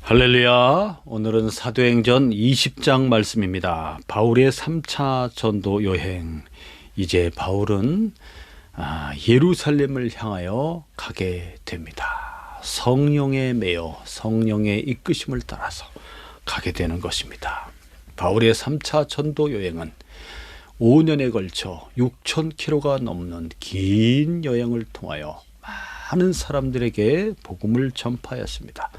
할렐루야. 오늘은 사도행전 20장 말씀입니다. 바울의 3차 전도 여행. 이제 바울은 예루살렘을 향하여 가게 됩니다. 성령에 매여 성령의 이끄심을 따라서 가게 되는 것입니다. 바울의 3차 전도 여행은 5년에 걸쳐 6,000km가 넘는 긴 여행을 통하여 많은 사람들에게 복음을 전파하였습니다.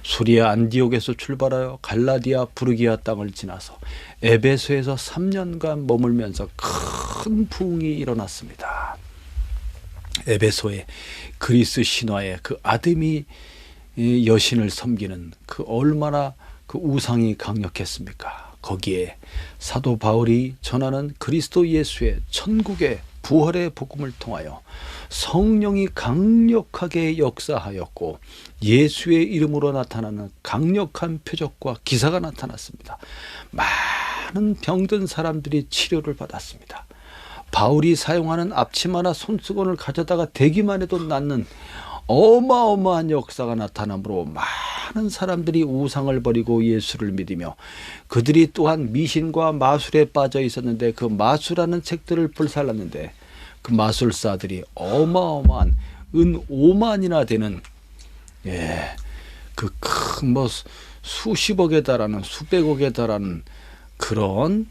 수리아 안디옥에서 출발하여 갈라디아 부르기아 땅을 지나서 에베소에서 3년간 머물면서 큰 부흥이 일어났습니다. 에베소의 그리스 신화의 그 아데미 여신을 섬기는 그 얼마나 그 우상이 강력했습니까? 거기에 사도 바울이 전하는 그리스도 예수의 천국의 부활의 복음을 통하여 성령이 강력하게 역사하였고 예수의 이름으로 나타나는 강력한 표적과 기사가 나타났습니다. 많은 병든 사람들이 치료를 받았습니다. 바울이 사용하는 앞치마나 손수건을 가져다가 대기만 해도 낫는 어마어마한 역사가 나타나므로 많은 사람들이 우상을 버리고 예수를 믿으며 그들이 또한 미신과 마술에 빠져 있었는데 그 마술하는 책들을 불살랐는데 그 마술사들이 어마어마한 은 5만이나 되는 그 큰 수십억에 달하는 수백억에 달하는 그런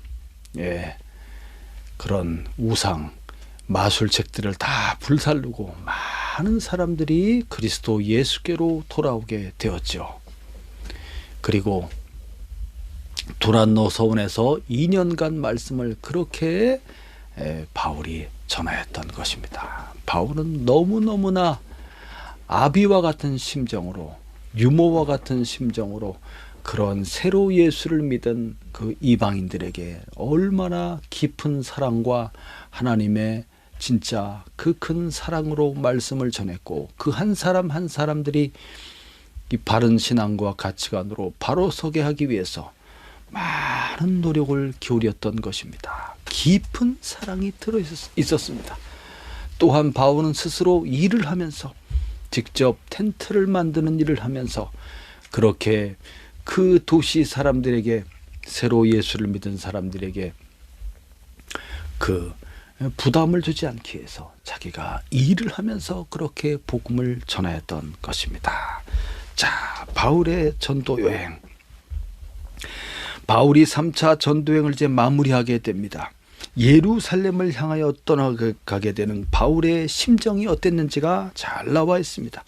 그런 우상 마술책들을 다 불살르고 많은 사람들이 그리스도 예수께로 돌아오게 되었죠. 그리고 두란노 서원에서 2년간 말씀을 그렇게 바울이 전하였던 것입니다. 바울은 너무너무나 아비와 같은 심정으로 유모와 같은 심정으로 그런 새로 예수를 믿은 그 이방인들에게 얼마나 깊은 사랑과 하나님의 진짜 그 큰 사랑으로 말씀을 전했고 그 한 사람 한 사람들이 이 바른 신앙과 가치관으로 바로 서게 하기 위해서 많은 노력을 기울였던 것입니다. 깊은 사랑이 들어 있었습니다. 또한 바울은 스스로 일을 하면서 직접 텐트를 만드는 일을 하면서 그렇게 그 도시 사람들에게 새로 예수를 믿은 사람들에게 그 부담을 주지 않기 위해서 자기가 일을 하면서 그렇게 복음을 전하였던 것입니다. 자, 바울의 전도 여행. 바울이 3차 전도여행을 이제 마무리하게 됩니다. 예루살렘을 향하여 떠나가게 되는 바울의 심정이 어땠는지가 잘 나와 있습니다.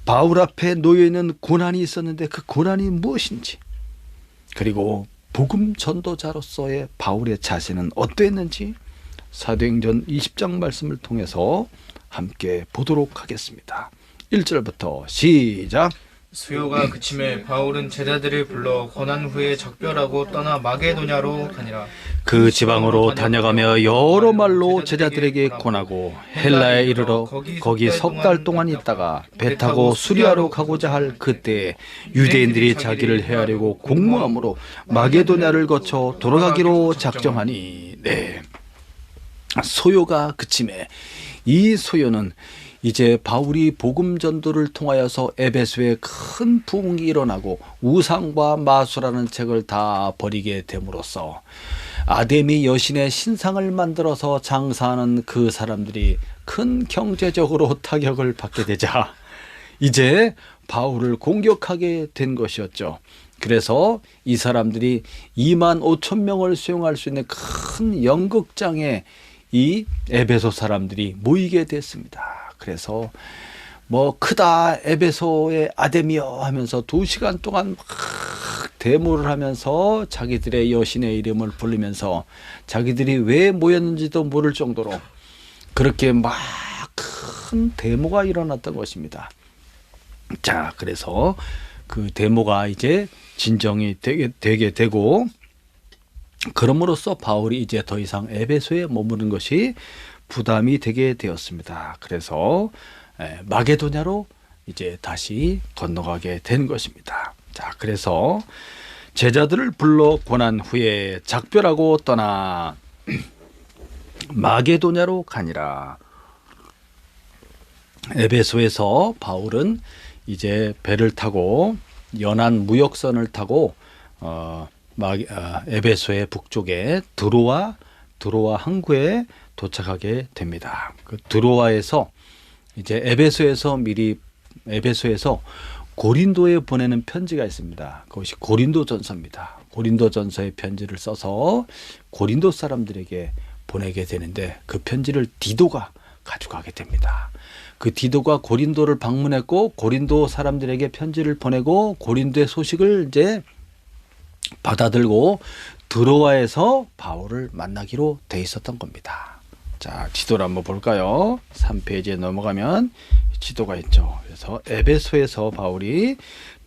바울 앞에 놓여있는 고난이 있었는데 그 고난이 무엇인지, 그리고 복음 전도자로서의 바울의 자세는 어떠했는지 사도행전 20장 말씀을 통해서 함께 보도록 하겠습니다. 1절부터 시작. 수요가 그침에 바울은 제자들을 불러 고난 후에 작별하고 떠나 마게도냐로 다니라. 그 지방으로 다녀가며 여러 말로 제자들에게 권하고 헬라에 이르러 거기 석 달 동안 있다가 배 타고 수리아로 가고자 할 그때에 유대인들이 자기를 해하려고 공모함으로 마게도냐를 거쳐 돌아가기로 작정하니. 소요가 그침에, 이 소요는 이제 바울이 복음 전도를 통하여서 에베소에 큰 부흥이 일어나고 우상과 마술하는 책을 다 버리게 됨으로써 아데미 여신의 신상을 만들어서 장사하는 그 사람들이 큰 경제적으로 타격을 받게 되자 이제 바울을 공격하게 된 것이었죠. 그래서 이 사람들이 25,000명을 수용할 수 있는 큰 연극장에 이 에베소 사람들이 모이게 됐습니다. 그래서 크다 에베소의 아데미여 하면서 2시간 동안 막 데모를 하면서 자기들의 여신의 이름을 부르면서 자기들이 왜 모였는지도 모를 정도로 그렇게 막 큰 데모가 일어났던 것입니다. 자, 그래서 그 데모가 이제 진정이 되게 되고, 그럼으로써 바울이 이제 더 이상 에베소에 머무는 것이 부담이 되게 되었습니다. 그래서 마게도냐로 이제 다시 건너가게 된 것입니다. 자, 그래서 제자들을 불러 권한 후에 작별하고 떠나 마게도냐로 가니라. 에베소에서 바울은 이제 배를 타고 연안 무역선을 타고 에베소의 북쪽에 드로아 항구에 도착하게 됩니다. 그 드로아에서 이제 에베소에서 고린도에 보내는 편지가 있습니다. 그것이 고린도전서입니다. 고린도전서의 편지를 써서 고린도 사람들에게 보내게 되는데 그 편지를 디도가 가져가게 됩니다. 그 디도가 고린도를 방문했고 고린도 사람들에게 편지를 보내고 고린도의 소식을 이제 받아들고 드로아에서 바울을 만나기로 돼 있었던 겁니다. 자, 지도를 한번 볼까요? 3페이지에 넘어가면 지도가 있죠. 그래서 에베소에서 바울이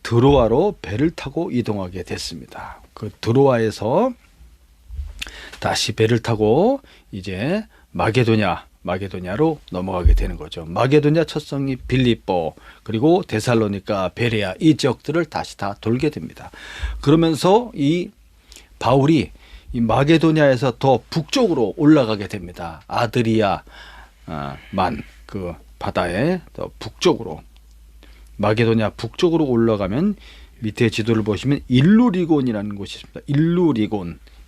드로아로 배를 타고 이동하게 됐습니다. 그 드로아에서 다시 배를 타고 이제 마게도냐로 넘어가게 되는 거죠. 마게도냐 첫 성이 빌립보, 그리고 데살로니가, 베레아, 이 지역들을 다시 다 돌게 됩니다. 그러면서 이 바울이 이 마게도냐에서 더 북쪽으로 올라가게 됩니다. 아드리아만 그 바다에 더 북쪽으로, 마게도냐 북쪽으로 올라가면 밑에 지도를 보시면 일루리곤이라는 곳이 있습니다.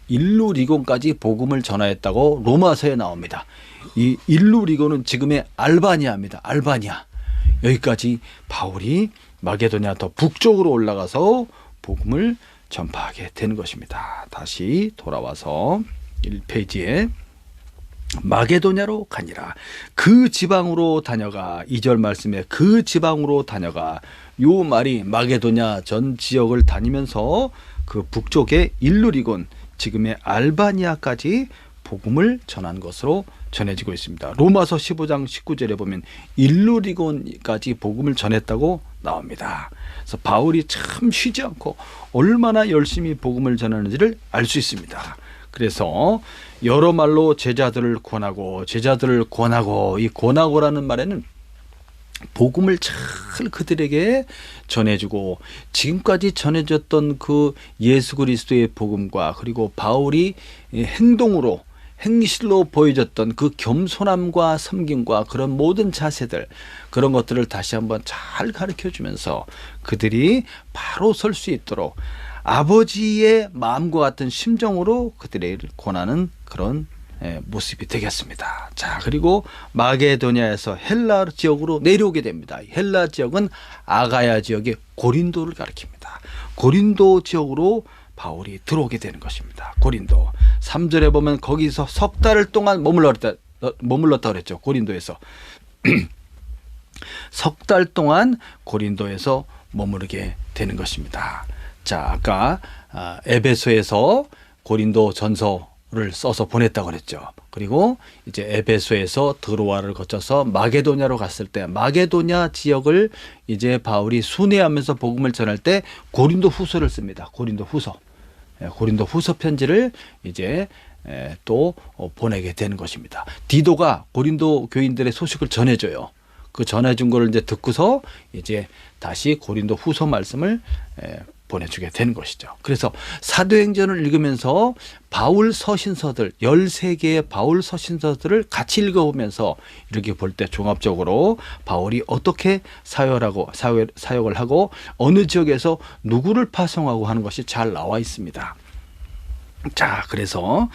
일루리곤까지 복음을 전하였다고 로마서에 나옵니다. 이 일루리곤은 지금의 알바니아입니다. 알바니아. 여기까지 바울이 마게도냐 더 북쪽으로 올라가서 복음을 전파하게 되는 것입니다. 다시 돌아와서 1페이지에 마게도냐로 가니라. 그 지방으로 다녀가. 2절 말씀에 그 지방으로 다녀가. 요 말이 마게도냐 전 지역을 다니면서 그 북쪽의 일루리곤, 지금의 알바니아까지 복음을 전한 것으로 전해지고 있습니다. 로마서 15장 19절에 보면 일루리곤까지 복음을 전했다고 나옵니다. 그래서 바울이 참 쉬지 않고 얼마나 열심히 복음을 전하는지를 알 수 있습니다. 그래서 여러 말로 제자들을 권하고, 이 권하고라는 말에는 복음을 잘 그들에게 전해주고, 지금까지 전해졌던 그 예수 그리스도의 복음과, 그리고 바울이 행동으로, 행실로 보여줬던 그 겸손함과 섬김과 그런 모든 자세들, 그런 것들을 다시 한번 잘 가르쳐주면서 그들이 바로 설 수 있도록 아버지의 마음과 같은 심정으로 그들을 권하는 그런 모습이 되겠습니다. 자, 그리고 마게도냐에서 헬라 지역으로 내려오게 됩니다. 헬라 지역은 아가야 지역의 고린도를 가리킵니다. 고린도 지역으로 바울이 들어오게 되는 것입니다. 고린도 3절에 보면 거기서 석 달을 동안 머물렀다 그랬죠. 고린도에서 석 달 동안 고린도에서 머무르게 되는 것입니다. 자, 아까 에베소에서 고린도 전서를 써서 보냈다고 그랬죠. 그리고 이제 에베소에서 드로아를 거쳐서 마게도냐로 갔을 때 마게도냐 지역을 이제 바울이 순회하면서 복음을 전할 때 고린도 후서를 씁니다. 고린도 후서 편지를 이제 또 보내게 되는 것입니다. 디도가 고린도 교인들의 소식을 전해줘요. 그 전해준 거를 이제 듣고서 이제 다시 고린도 후서 말씀을 보내주게 되는 것이죠. 그래서 사도행전을 읽으면서 바울 서신서들 13개의 바울 서신서들을 같이 읽어보면서 이렇게 볼 때 종합적으로 바울이 어떻게 사역을 하고 어느 지역에서 누구를 파송하고 하는 것이 잘 나와 있습니다. 자, 그래서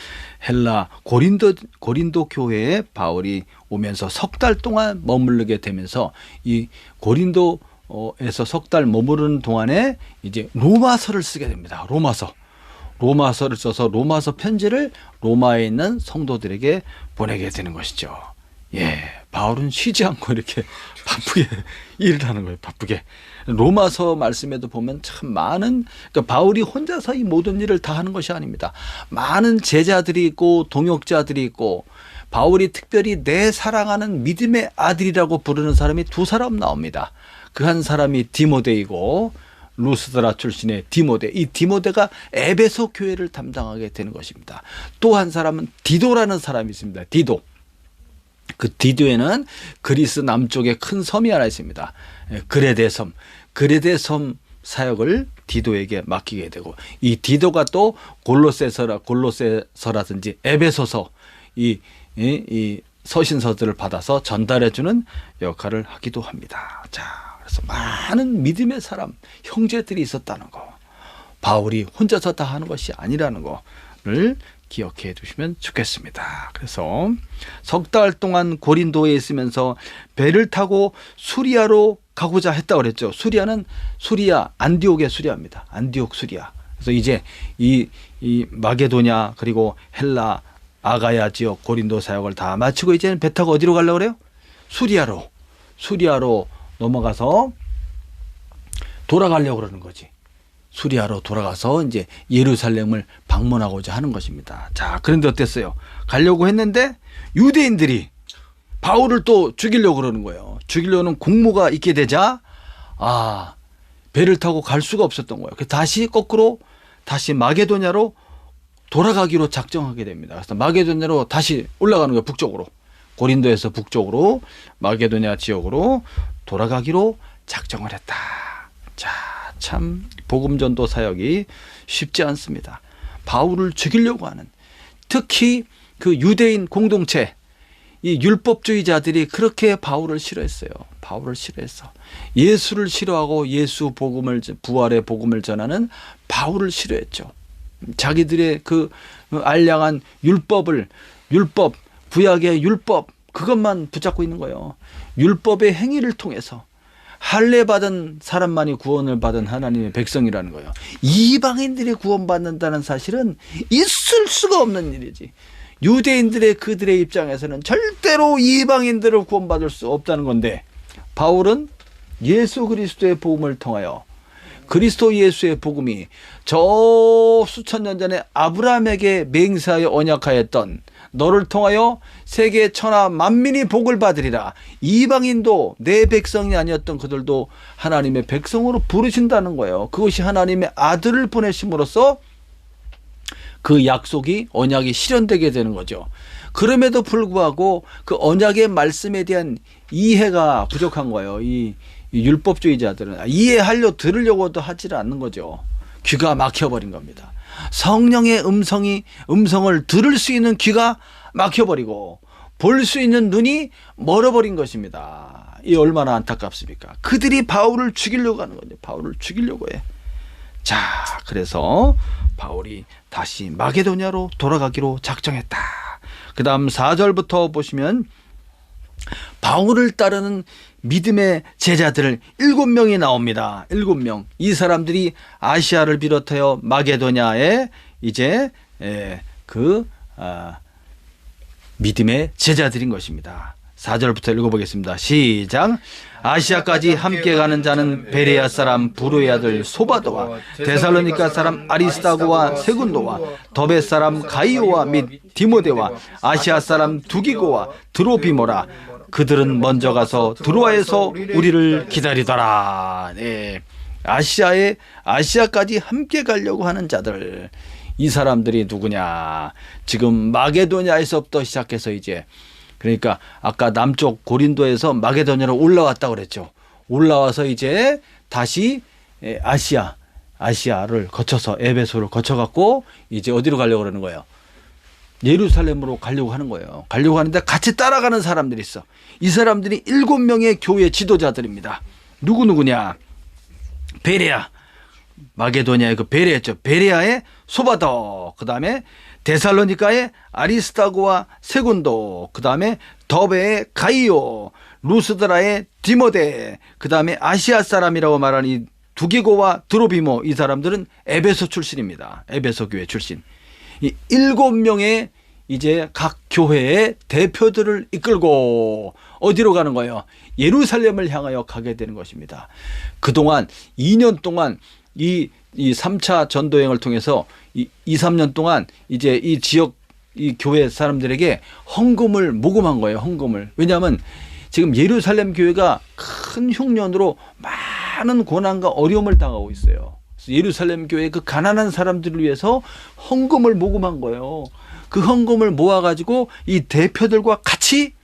헬라 고린도 교회에 바울이 오면서 석 달 동안 머무르게 되면서 이 고린도에서 석 달 머무르는 동안에 이제 로마서를 쓰게 됩니다. 로마서를 써서 로마서 편지를 로마에 있는 성도들에게 보내게 되는 것이죠. 예, 바울은 쉬지 않고 이렇게 바쁘게 일을 하는 거예요. 바쁘게. 로마서 말씀에도 보면 참 많은, 그러니까 바울이 혼자서 이 모든 일을 다 하는 것이 아닙니다. 많은 제자들이 있고 동역자들이 있고, 바울이 특별히 내 사랑하는 믿음의 아들이라고 부르는 사람이 두 사람 나옵니다. 그 한 사람이 디모데이고, 루스드라 출신의 디모데. 이 디모데가 에베소 교회를 담당하게 되는 것입니다. 또 한 사람은 디도라는 사람이 있습니다. 디도. 그 디도에는 그리스 남쪽에 큰 섬이 하나 있습니다. 그레데섬 사역을 디도에게 맡기게 되고, 이 디도가 또 골로새서라든지 에베소서 이 서신서들을 받아서 전달해주는 역할을 하기도 합니다. 자, 그래서 많은 믿음의 사람, 형제들이 있었다는 거. 바울이 혼자서 다 하는 것이 아니라는 거를 기억해 두시면 좋겠습니다. 그래서 석 달 동안 고린도에 있으면서 배를 타고 수리아로 가고자 했다고 그랬죠. 수리아는 안디옥의 수리아입니다. 안디옥 수리아. 그래서 이제 이 마게도냐 그리고 헬라 아가야 지역 고린도 사역을 다 마치고 이제는 배 타고 어디로 가려고 그래요? 수리아로 넘어가서 돌아가려고 그러는 거지. 수리아로 돌아가서 이제 예루살렘을 방문하고자 하는 것입니다. 자, 그런데 어땠어요? 가려고 했는데 유대인들이 바울을 또 죽이려고 그러는 거예요. 죽이려는 공모가 있게 되자 배를 타고 갈 수가 없었던 거예요. 그래서 다시 마게도냐로 돌아가기로 작정하게 됩니다. 그래서 마게도냐로 다시 올라가는 거예요. 북쪽으로. 고린도에서 북쪽으로 마게도냐 지역으로 돌아가기로 작정을 했다. 자, 참 복음 전도 사역이 쉽지 않습니다. 바울을 죽이려고 하는, 특히 그 유대인 공동체, 이 율법주의자들이 그렇게 바울을 싫어했어요. 바울을 싫어했어. 예수를 싫어하고 부활의 복음을 전하는 바울을 싫어했죠. 자기들의 그 알량한 율법, 구약의 율법, 그것만 붙잡고 있는 거예요. 율법의 행위를 통해서 할례 받은 사람만이 구원을 받은 하나님의 백성이라는 거예요. 이방인들이 구원받는다는 사실은 있을 수가 없는 일이지. 그들의 입장에서는 절대로 이방인들을 구원받을 수 없다는 건데, 바울은 예수 그리스도의 복음을 통하여 그리스도 예수의 복음이 저 수천 년 전에 아브라함에게 맹세하여 언약하였던 너를 통하여 세계 천하 만민이 복을 받으리라. 이방인도 내 백성이 아니었던 그들도 하나님의 백성으로 부르신다는 거예요. 그것이 하나님의 아들을 보내심으로써 그 약속이, 언약이 실현되게 되는 거죠. 그럼에도 불구하고 그 언약의 말씀에 대한 이해가 부족한 거예요. 이 율법주의자들은 들으려고도 하지 않는 거죠. 귀가 막혀버린 겁니다. 성령의 음성을 들을 수 있는 귀가 막혀버리고 볼 수 있는 눈이 멀어버린 것입니다. 이 얼마나 안타깝습니까? 그들이 바울을 죽이려고 하는 거죠. 바울을 죽이려고 해. 자, 그래서 바울이 다시 마게도냐로 돌아가기로 작정했다. 그 다음 4절부터 보시면 바울을 따르는 믿음의 제자들 7명이 나옵니다. 7명. 이 사람들이 아시아를 비롯하여 마게도냐에 이제 믿음의 제자들인 것입니다. 4절부터 읽어보겠습니다. 시작. 아시아까지 함께 가는 자는 베레아 사람 부르의 아들 소바도와 데살로니가 사람 아리스다고와 세군도와 더베 사람 가이오와 및 디모데와 아시아 사람 두기고와 드로비모라. 그들은 먼저 가서 드로아에서 우리를 기다리더라. 네. 아시아까지 함께 가려고 하는 자들. 이 사람들이 누구냐? 지금 마게도냐에서부터 시작해서 이제, 그러니까 아까 남쪽 고린도에서 마게도냐로 올라왔다고 그랬죠. 올라와서 이제 다시 아시아를 거쳐서 에베소를 거쳐갖고 이제 어디로 가려고 그러는 거예요? 예루살렘으로 가려고 하는 거예요. 가려고 하는데 같이 따라가는 사람들이 있어. 이 사람들이 7명의 교회 지도자들입니다. 누구냐? 베레아. 마게도냐의 그 베레아였죠. 베레아의 소바도, 그 다음에 데살로니가의 아리스다고와 세군도, 그 다음에 더베의 가이오, 루스드라의 디모데, 그 다음에 아시아 사람이라고 말하는 이 두기고와 드로비모, 이 사람들은 에베소 출신입니다. 에베소 교회 출신. 이 7명의 이제 각 교회의 대표들을 이끌고 어디로 가는 거예요? 예루살렘을 향하여 가게 되는 것입니다. 그동안 2년 동안 이 3차 전도여행을 통해서 2-3년 동안 이제 이 지역 이 교회 사람들에게 헌금을 모금한 거예요. 헌금을. 왜냐하면 지금 예루살렘 교회가 큰 흉년으로 많은 고난과 어려움을 당하고 있어요. 그래서 예루살렘 교회 그 가난한 사람들을 위해서 헌금을 모금한 거예요. 그 헌금을 모아가지고 이 대표들과 같이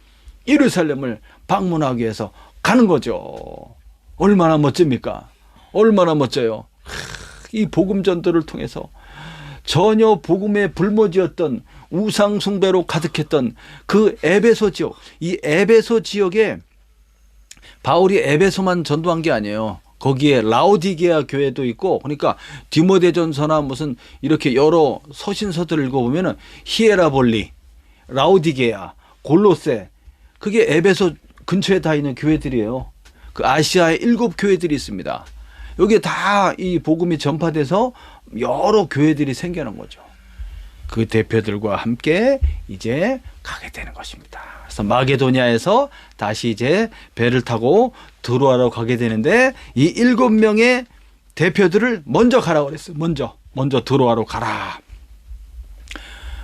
예루살렘을 방문하기 위해서 가는 거죠. 얼마나 멋집니까? 얼마나 멋져요. 이 복음 전도를 통해서 전혀 복음에 불모지었던 우상 숭배로 가득했던 그 에베소 지역, 이 에베소 지역에 바울이 에베소만 전도한 게 아니에요. 거기에 라오디게아 교회도 있고, 그러니까 디모데전서나 무슨 이렇게 여러 서신서들을 읽어보면은 히에라볼리, 라오디게아, 골로새, 그게 에베소 근처에 다 있는 교회들이에요. 그 아시아에 7교회들이 있습니다. 여기에 다 이 복음이 전파돼서 여러 교회들이 생겨난 거죠. 그 대표들과 함께 이제 가게 되는 것입니다. 그래서 마게도냐에서 다시 이제 배를 타고 드로아로 가게 되는데, 이 7명의 대표들을 먼저 가라고 그랬어요. 먼저 드로아로 가라.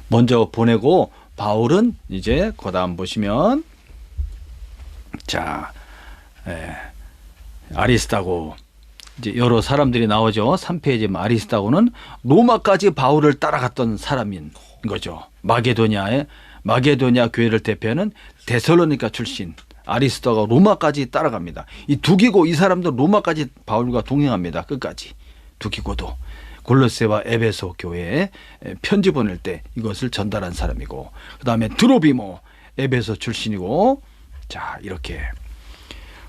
먼저 보내고, 바울은 이제 그다음 보시면, 자, 아리스다고, 이제 여러 사람들이 나오죠. 3페이지 아리스다고는 로마까지 바울을 따라갔던 사람인 거죠. 마게도냐 교회를 대표하는 데살로니가 출신 아리스다가 로마까지 따라갑니다. 이 두기고, 이 사람도 로마까지 바울과 동행합니다. 끝까지. 두기고도 골로새와 에베소 교회에 편지 보낼 때 이것을 전달한 사람이고, 그 다음에 드로비모 에베소 출신이고, 자, 이렇게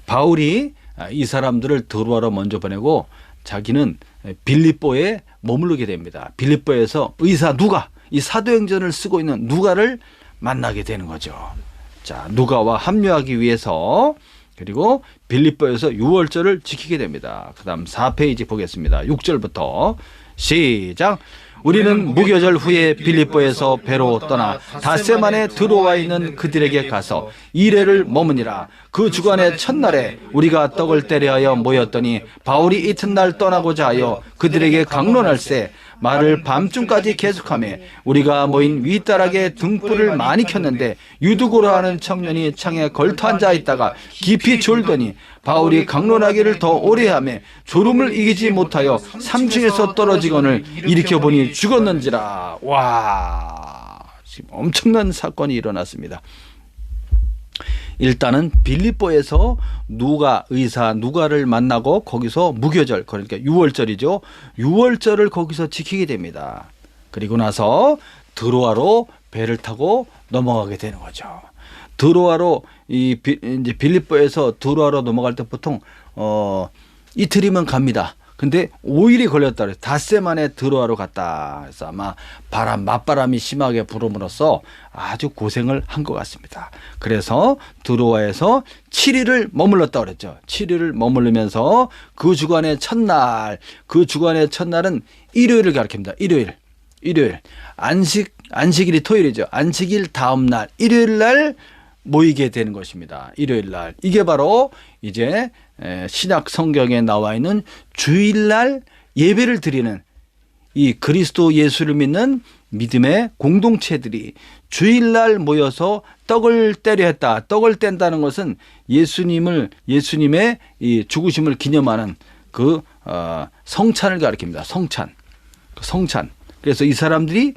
바울이 이 사람들을 드로아로 먼저 보내고 자기는 빌립보에 머무르게 됩니다. 빌립보에서 의사 누가, 이 사도행전을 쓰고 있는 누가를 만나게 되는 거죠. 자, 누가와 합류하기 위해서, 그리고 빌립보에서 유월절을 지키게 됩니다. 그 다음 4페이지 보겠습니다. 6절부터 시작. 우리는 무교절 후에 빌립보에서 배로 떠나 닷새만에 드로아 있는 그들에게 가서 이레를 머무니라. 그 주간의 첫날에 우리가 떡을 때려 모였더니 바울이 이튿날 떠나고자 하여 그들에게 강론할세 말을 밤중까지 계속하며 우리가 모인 윗다락에 등불을 많이 켰는데 유두고라 하는 청년이 창에 걸터 앉아 있다가 깊이 졸더니 바울이 강론하기를 더 오래 하며 졸음을 이기지 못하여 3층에서 떨어지거늘 일으켜보니 죽었는지라. 와, 지금 엄청난 사건이 일어났습니다. 일단은 빌립보에서 의사 누가를 만나고 거기서 무교절, 그러니까 유월절이죠. 유월절을 거기서 지키게 됩니다. 그리고 나서 드로아로 배를 타고 넘어가게 되는 거죠. 드로아로 이제 빌립보에서 드로아로 넘어갈 때 보통 이틀이면 갑니다. 근데 5일이 걸렸다 그래요. 닷새 만에 드로아로 갔다. 그래서 아마 맞바람이 심하게 불음으로써 아주 고생을 한 것 같습니다. 그래서 드로아에서 7일을 머물렀다 그랬죠. 7일을 머무르면서 그 주간의 첫날은 일요일을 가리킵니다. 일요일. 안식일이 토요일이죠. 안식일 다음 날, 일요일 날 모이게 되는 것입니다. 일요일 날. 이게 바로 이제 신약 성경에 나와 있는 주일날 예배를 드리는 이 그리스도 예수를 믿는 믿음의 공동체들이 주일날 모여서 떡을 떼려 했다. 떡을 뗀다는 것은 예수님의 이 죽으심을 기념하는 그 성찬을 가리킵니다. 성찬. 그래서 이 사람들이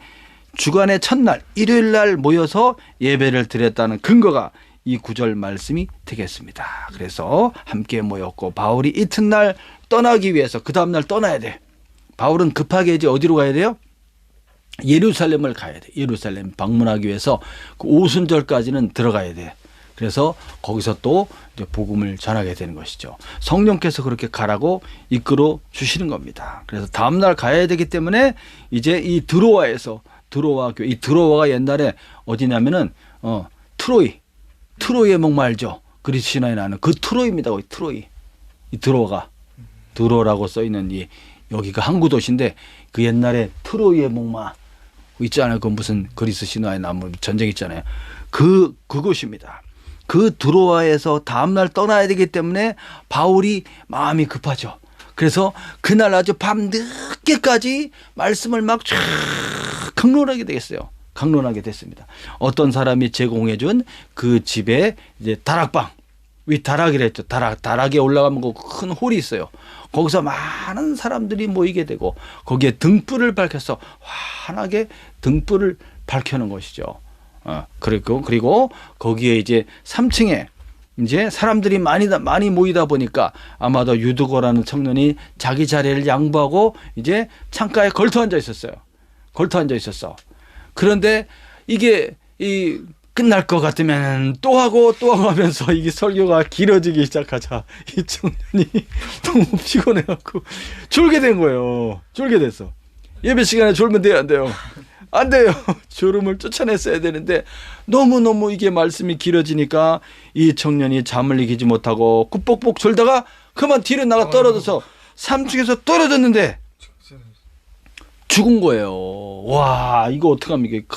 주간의 첫날 일요일날 모여서 예배를 드렸다는 근거가 이 구절 말씀이 되겠습니다. 그래서 함께 모였고 바울이 이튿날 떠나기 위해서 그 다음날 떠나야 돼. 바울은 급하게 이제 어디로 가야 돼요? 예루살렘을 가야 돼. 예루살렘 방문하기 위해서 그 오순절까지는 들어가야 돼. 그래서 거기서 또 이제 복음을 전하게 되는 것이죠. 성령께서 그렇게 가라고 이끌어 주시는 겁니다. 그래서 다음날 가야 되기 때문에 이제 이 드로아 교회, 이 드로아가 옛날에 어디냐면은 트로이의 목마 알죠? 그리스 신화에 나오는 그 트로이입니다. 거기 트로이. 이 드로라고 써 있는 여기가 항구 도시인데 그 옛날에 트로이의 목마 있잖아요. 그 무슨 그리스 신화에 나오는 전쟁 있잖아요. 그곳입니다. 그 드로아에서 다음날 떠나야 되기 때문에 바울이 마음이 급하죠. 그래서 그날 아주 밤 늦게까지 말씀을 막 쫙 강론하게 됐습니다. 어떤 사람이 제공해준 그 집에 이제 다락방, 윗다락이라 했죠. 다락에 올라가면 그 큰 홀이 있어요. 거기서 많은 사람들이 모이게 되고 거기에 등불을 밝혀서 환하게 등불을 밝혀놓은 것이죠. 그리고 거기에 이제 3층에 이제 사람들이 많이 모이다 보니까 아마도 유두고라는 청년이 자기 자리를 양보하고 이제 창가에 걸터 앉아 있었어. 그런데 이게 끝날 것 같으면 또 하고 하면서 이게 설교가 길어지기 시작하자 이 청년이 너무 피곤해갖고 졸게 된 거예요. 졸게 됐어. 예배 시간에 졸면 돼요, 안 돼요? 안 돼요. 졸음을 쫓아냈어야 되는데 너무너무 이게 말씀이 길어지니까 이 청년이 잠을 이기지 못하고 꾹뻑뻑 졸다가 그만 뒤로 나가 떨어져서 3층에서 떨어졌는데 죽은 거예요. 와, 이거 어떡합니까?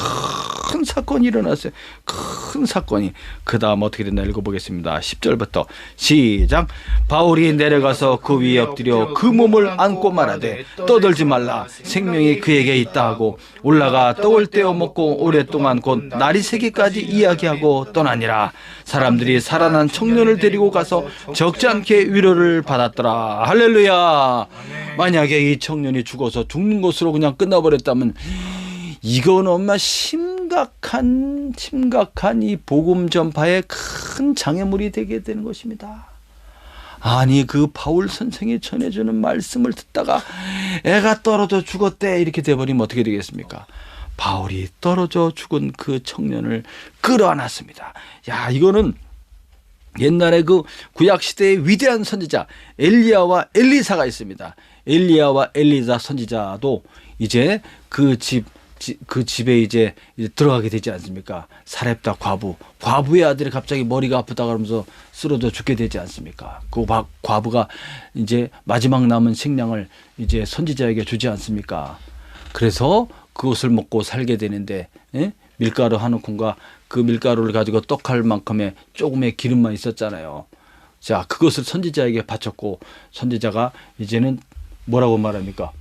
큰 사건이 일어났어요. 큰 사건이. 그 다음 어떻게 됐나 읽어보겠습니다. 10절부터 시작. 바울이 내려가서 그 위에 엎드려 그 몸을 안고 말하되 떠들지 말라. 생명이 그에게 있다 하고 올라가 떡을 떼어 먹고 오랫동안 곧 날이 새기까지 이야기하고 떠나니라. 사람들이 살아난 청년을 데리고 가서 적지 않게 위로를 받았더라. 할렐루야. 만약에 이 청년이 죽어서 죽는 것으로 그냥 끝나버렸다면 이건 엄마 심각한 이 복음 전파에 큰 장애물이 되게 되는 것입니다. 아니 그 바울 선생이 전해주는 말씀을 듣다가 애가 떨어져 죽었대 이렇게 돼버리면 어떻게 되겠습니까? 바울이 떨어져 죽은 그 청년을 끌어안았습니다. 야, 이거는 옛날에 그 구약시대의 위대한 선지자 엘리야와 엘리사가 있습니다. 엘리야와 엘리사 선지자도 이제 그 집에 이제 들어가게 되지 않습니까? 사렙다 과부의 아들이 갑자기 머리가 아프다 그러면서 쓰러져 죽게 되지 않습니까? 그 과부가 이제 마지막 남은 식량을 이제 선지자에게 주지 않습니까? 그래서 그것을 먹고 살게 되는데, 밀가루 한 움큼과 그 밀가루를 가지고 떡할 만큼의 조금의 기름만 있었잖아요. 자, 그것을 선지자에게 바쳤고 선지자가 이제는 뭐라고 말합니까?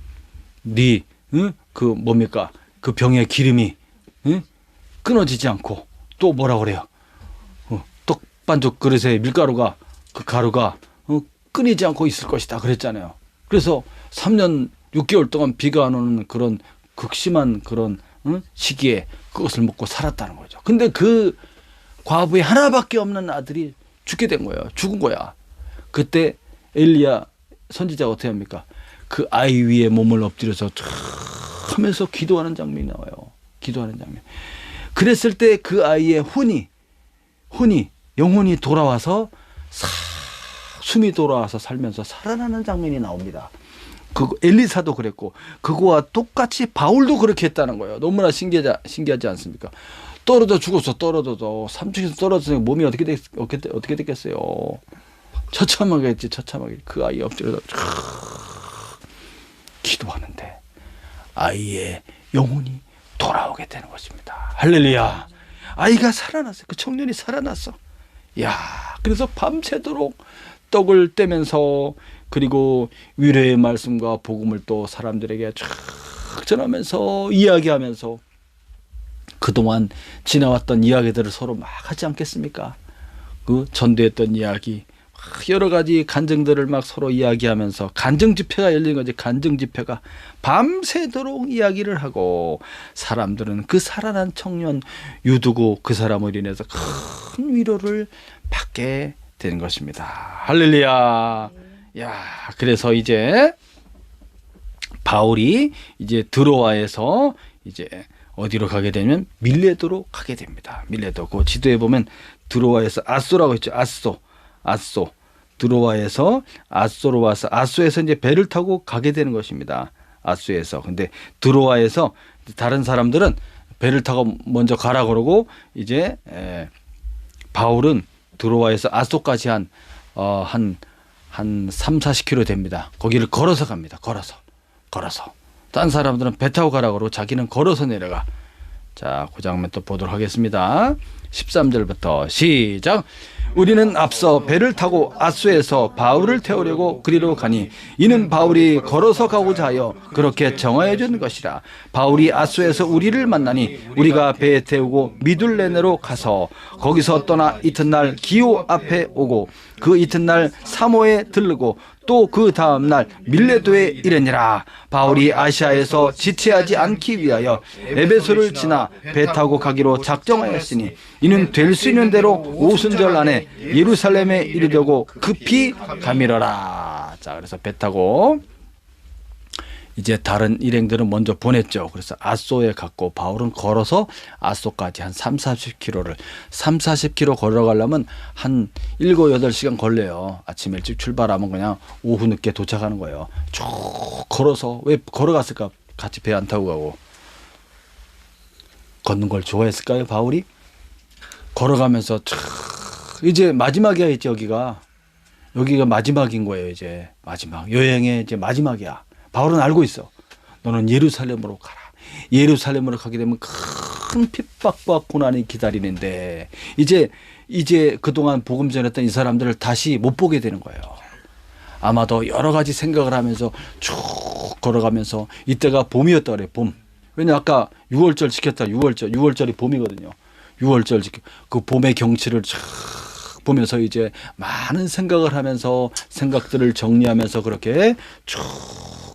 그 뭡니까? 그 병의 기름이 끊어지지 않고 또 뭐라 그래요? 떡 반죽 그릇에 밀가루가 그 가루가 끊이지 않고 있을 것이다 그랬잖아요. 그래서 3년 6개월 동안 비가 안 오는 그런 극심한 그런 시기에 그것을 먹고 살았다는 거죠. 근데 그 과부의 하나밖에 없는 아들이 죽게 된 거예요. 죽은 거야. 그때 엘리야 선지자가 어떻게 합니까? 그 아이 위에 몸을 엎드려서 하면서 기도하는 장면이 나와요. 기도하는 장면. 그랬을 때 그 아이의 혼이 영혼이 돌아와서 숨이 돌아와서 살면서 살아나는 장면이 나옵니다. 그 엘리사도 그랬고 그거와 똑같이 바울도 그렇게 했다는 거예요. 너무나 신기하지 않습니까? 떨어져 죽었어. 떨어져서 3층에서 떨어졌으니까 몸이 어떻게 됐겠어요? 처참하겠지. 그 아이 엎드려서 기도하는데 아이의 영혼이 돌아오게 되는 것입니다. 할렐루야. 아이가 살아났어요. 그 청년이 살아났어. 야, 그래서 밤새도록 떡을 떼면서 그리고 위로의 말씀과 복음을 또 사람들에게 쫙 전하면서 이야기하면서 그동안 지나왔던 이야기들을 서로 막 하지 않겠습니까? 그 전도했던 이야기, 여러 가지 간증들을 막 서로 이야기하면서 간증 집회가 열린 거지. 간증 집회가 밤새도록 이야기를 하고 사람들은 그 살아난 청년 유두고 그 사람으로 인해서 큰 위로를 받게 되는 것입니다. 할렐루야. 야, 그래서 이제 바울이 이제 드로아에서 이제 어디로 가게 되면 밀레도로 가게 됩니다. 밀레도. 그 지도에 보면 드로아에서 아소라고 있죠. 아소. 드로아에서 아소로 와서 아소에서 이제 배를 타고 가게 되는 것입니다. 아소에서. 근데 드로아에서 다른 사람들은 배를 타고 먼저 가라 그러고 이제 바울은 드로아에서 아소까지 한 3, 40km 됩니다. 거기를 걸어서 갑니다. 걸어서. 딴 사람들은 배 타고 가라 그러고 자기는 걸어서 내려가. 자, 그 장면 또 보도록 하겠습니다. 13절부터 시작. 우리는 앞서 배를 타고 아소에서 바울을 태우려고 그리로 가니 이는 바울이 걸어서 가고자 하여 그렇게 정하여 준 것이라. 바울이 아소에서 우리를 만나니 우리가 배에 태우고 미둘레네로 가서 거기서 떠나 이튿날 기오 앞에 오고 그 이튿날 사모에 들르고 또 그 다음날 밀레도에 이르니라. 바울이 아시아에서 지체하지 않기 위하여 에베소를 지나 배 타고 가기로 작정하였으니 이는 될 수 있는 대로 오순절 안에 예루살렘에 이르려고 급히 가미러라. 자, 그래서 배 타고 이제 다른 일행들은 먼저 보냈죠. 그래서 아소에 갔고 바울은 걸어서 아소까지 한 3, 40km를 3, 40km 걸어가려면 한 7, 8시간 걸려요. 아침 일찍 출발하면 그냥 오후 늦게 도착하는 거예요. 쭉 걸어서 왜 걸어갔을까? 같이 배 안 타고 가고. 걷는 걸 좋아했을까요, 바울이? 걸어가면서 이제 마지막이야, 이제 여기가 마지막인 거예요. 이제 마지막 여행의 이제 마지막이야. 바울은 알고 있어. 너는 예루살렘으로 가라. 예루살렘으로 가게 되면 큰 핍박과 고난이 기다리는데 이제 그동안 복음 전했던 이 사람들을 다시 못 보게 되는 거예요. 아마도 여러 가지 생각을 하면서 쭉 걸어가면서 이때가 봄이었다 그래. 봄. 왜냐 아까 6월절 지켰다. 6월절이 봄이거든요. 6월절 지켜 그 봄의 경치를 쫙 보면서 이제 많은 생각을 하면서 생각들을 정리하면서 그렇게 쭉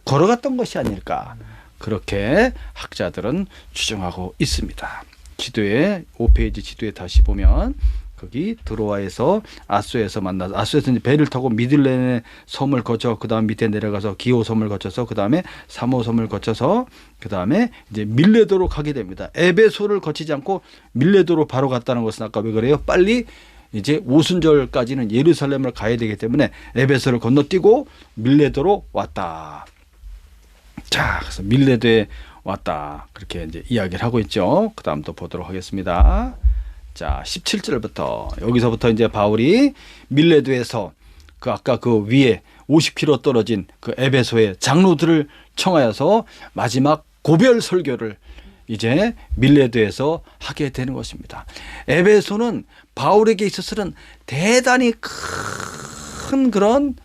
걸어갔던 것이 아닐까. 그렇게 학자들은 추정하고 있습니다. 지도에 5페이지 지도에 다시 보면 거기 드로아에서 아소에서 만나서 아소에서 이제 배를 타고 미들렌의 섬을 거쳐 그다음 밑에 내려가서 기호 섬을 거쳐서 그다음에 사모 섬을 거쳐서 그다음에 이제 밀레도로 가게 됩니다. 에베소를 거치지 않고 밀레도로 바로 갔다는 것은 아까 왜 그래요? 빨리 이제 오순절까지는 예루살렘을 가야 되기 때문에 에베소를 건너뛰고 밀레도로 왔다. 자, 그래서 밀레도에 왔다. 그렇게 이제 이야기를 하고 있죠. 그다음 또 보도록 하겠습니다. 자, 17절부터 여기서부터 이제 바울이 밀레도에서 그 아까 그 위에 50km 떨어진 그 에베소의 장로들을 청하여서 마지막 고별 설교를 이제 밀레도에서 하게 되는 것입니다. 에베소는 바울에게 있어서는 대단히 큰 그런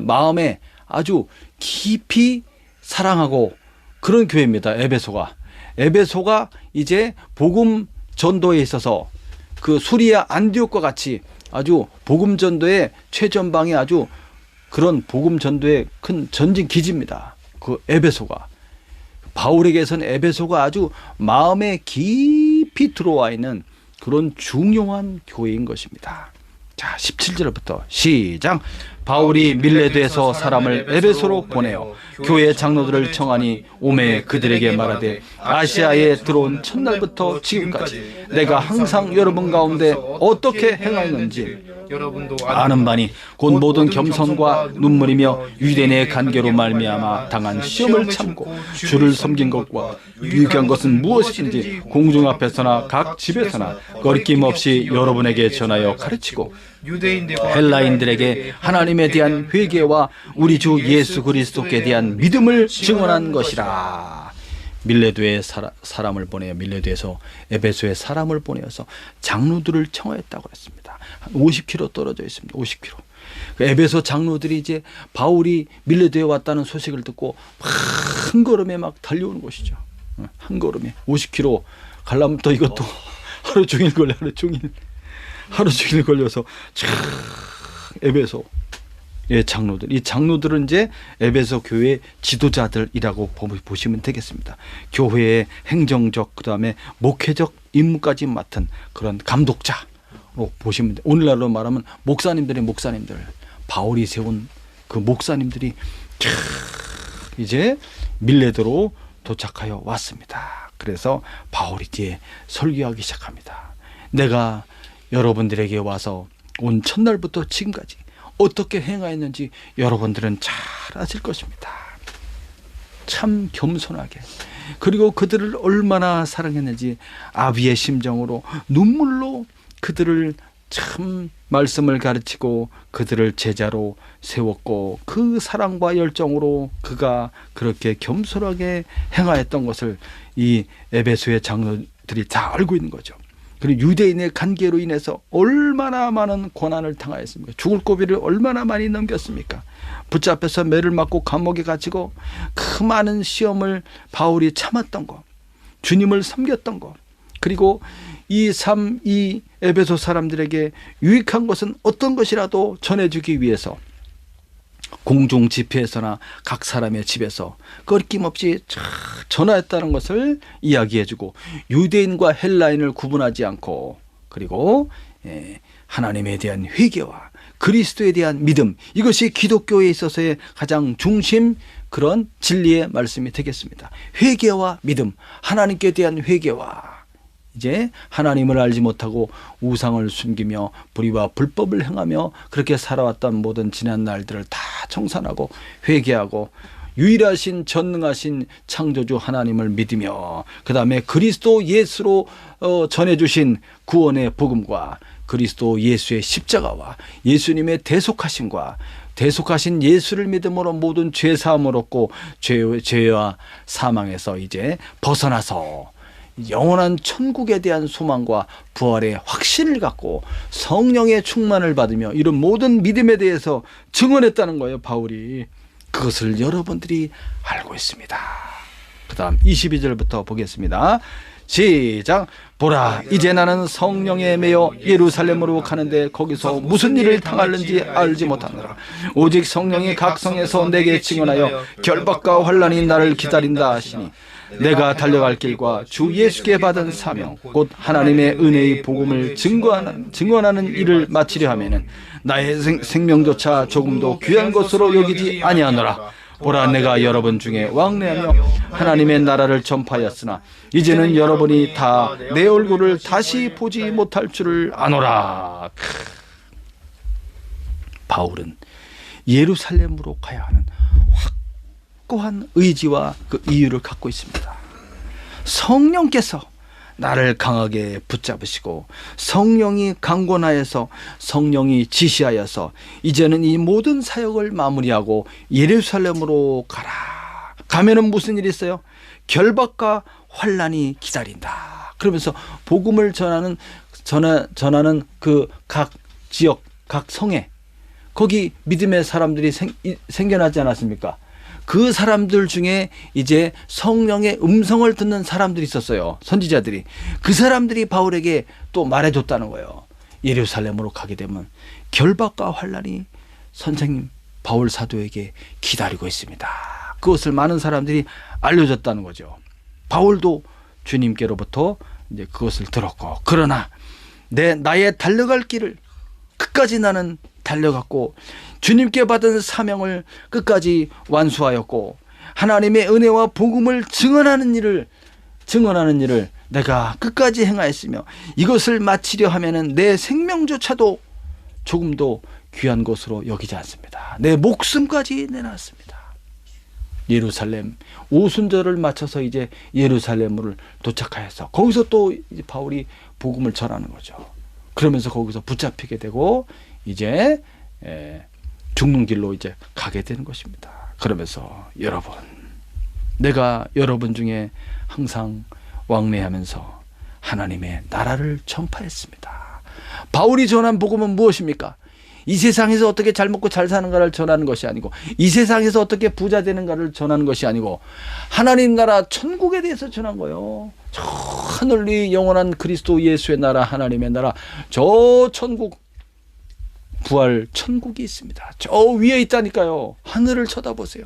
마음에 아주 깊이 사랑하고 그런 교회입니다. 에베소가 이제 복음 전도에 있어서 그 수리아 안디옥과 같이 아주 복음 전도의 최전방에 아주 그런 복음 전도의 큰 전진 기지입니다. 그 에베소가. 바울에게서는 에베소가 아주 마음에 깊이 들어와 있는 그런 중요한 교회인 것입니다. 자, 17절부터 시작. 바울이 밀레도에서 사람을 에베소로 보내어 교회 장로들을 청하니 오매 그들에게 말하되 아시아에 들어온 첫날부터 지금까지 내가 항상 여러분 가운데 어떻게 행하였는지 여러분도 아는 바니 곧 모든 겸손과 눈물이며 유대인의 간계로 말미암아 당한 시험을 참고 주를 섬긴 것과 유익한 것은 무엇인지 공중 앞에서나 각 집에서나 거리낌 없이 여러분에게 전하여 가르치고 헬라인들에게 하나님에 대한 회개와 우리 주 예수 그리스도께 대한 믿음을 증언한 것이라. 밀레도에 사람을 보내어 밀레도에서 에베소에 사람을 보내어서 장로들을 청하였다고 했습니다. 한 50km 떨어져 있습니다. 50km. 그 에베소 장로들이 이제 바울이 밀레도에 왔다는 소식을 듣고 한 걸음에 막 달려오는 것이죠. 한 걸음에 50km 가려면 또 이것도 하루 종일 걸려. 하루 종일 걸려서 에베소 장로들. 이 장로들은 이제 에베소 교회 지도자들이라고 보시면 되겠습니다. 교회의 행정적 그다음에 목회적 임무까지 맡은 그런 감독자로 보시면 돼요. 오늘날로 말하면 목사님들 바울이 세운 그 목사님들이 이제 밀레도로 도착하여 왔습니다. 그래서 바울이 뒤에 설교하기 시작합니다. 내가 여러분들에게 와서 온 첫날부터 지금까지 어떻게 행하였는지 여러분들은 잘 아실 것입니다. 참 겸손하게 그리고 그들을 얼마나 사랑했는지 아비의 심정으로 눈물로 그들을 참 말씀을 가르치고 그들을 제자로 세웠고 그 사랑과 열정으로 그가 그렇게 겸손하게 행하였던 것을 이 에베소의 장로들이 다 알고 있는 거죠. 그리고 유대인의 관계로 인해서 얼마나 많은 고난을 당하였습니까? 죽을 고비를 얼마나 많이 넘겼습니까? 붙잡혀서 매를 맞고 감옥에 갇히고 그 많은 시험을 바울이 참았던 것, 주님을 섬겼던 것, 그리고 이 에베소 사람들에게 유익한 것은 어떤 것이라도 전해주기 위해서 공중 집회에서나 각 사람의 집에서 거리낌없이 전화했다는 것을 이야기해주고 유대인과 헬라인을 구분하지 않고 그리고 하나님에 대한 회개와 그리스도에 대한 믿음, 이것이 기독교에 있어서의 가장 중심 그런 진리의 말씀이 되겠습니다. 회개와 믿음, 하나님께 대한 회개와 이제 하나님을 알지 못하고 우상을 숨기며 불의와 불법을 행하며 그렇게 살아왔던 모든 지난 날들을 다 청산하고 회개하고 유일하신 전능하신 창조주 하나님을 믿으며 그 다음에 그리스도 예수로 전해주신 구원의 복음과 그리스도 예수의 십자가와 예수님의 대속하심과 대속하신 예수를 믿음으로 모든 죄 사함을 얻고 죄와 사망에서 이제 벗어나서 영원한 천국에 대한 소망과 부활의 확신을 갖고 성령의 충만을 받으며 이런 모든 믿음에 대해서 증언했다는 거예요. 바울이. 그것을 여러분들이 알고 있습니다. 그 다음 22절부터 보겠습니다. 시작. 보라, 이제 나는 성령에 매여 예루살렘으로 가는데 거기서 무슨 일을 당하는지 알지 못하노라. 오직 성령이 각 성에서 내게 증언하여 결박과 환난이 나를 기다린다 하시니 내가 달려갈 길과 주 예수께 받은 사명 곧 하나님의 은혜의 복음을 증언하는 일을 마치려 하면은 나의 생명조차 조금도 귀한 것으로 여기지 아니하노라. 보라, 내가 여러분 중에 왕래하며 하나님의 나라를 전파하였으나 이제는 여러분이 다 내 얼굴을 다시 보지 못할 줄을 아노라. 바울은 예루살렘으로 가야 하는 확고한 의지와 그 이유를 갖고 있습니다. 성령께서 나를 강하게 붙잡으시고 성령이 강권하여서 성령이 지시하여서 이제는 이 모든 사역을 마무리하고 예루살렘으로 가라. 가면은 무슨 일이 있어요? 결박과 환난이 기다린다. 그러면서 복음을 전하는 그 각 지역, 각 성에 거기 믿음의 사람들이 생겨나지 않았습니까? 그 사람들 중에 이제 성령의 음성을 듣는 사람들이 있었어요. 선지자들이. 그 사람들이 바울에게 또 말해줬다는 거예요. 예루살렘으로 가게 되면 결박과 환난이 선생님 바울 사도에게 기다리고 있습니다. 그것을 많은 사람들이 알려줬다는 거죠. 바울도 주님께로부터 이제 그것을 들었고, 그러나 나의 달려갈 길을 끝까지 나는 달려갔고 주님께 받은 사명을 끝까지 완수하였고 하나님의 은혜와 복음을 증언하는 일을 내가 끝까지 행하였으며 이것을 마치려 하면은 내 생명조차도 조금도 귀한 것으로 여기지 않습니다. 내 목숨까지 내놨습니다. 예루살렘 오순절을 마쳐서 이제 예루살렘을 도착하여서 거기서 또 이제 바울이 복음을 전하는 거죠. 그러면서 거기서 붙잡히게 되고 이제 죽는 길로 이제 가게 되는 것입니다. 그러면서 여러분, 내가 여러분 중에 항상 왕래하면서 하나님의 나라를 전파했습니다. 바울이 전한 복음은 무엇입니까? 이 세상에서 어떻게 잘 먹고 잘 사는가를 전하는 것이 아니고 이 세상에서 어떻게 부자 되는가를 전하는 것이 아니고 하나님 나라 천국에 대해서 전한 거예요. 저 하늘 위 영원한 그리스도 예수의 나라, 하나님의 나라, 저 천국, 부활 천국이 있습니다. 저 위에 있다니까요. 하늘을 쳐다보세요.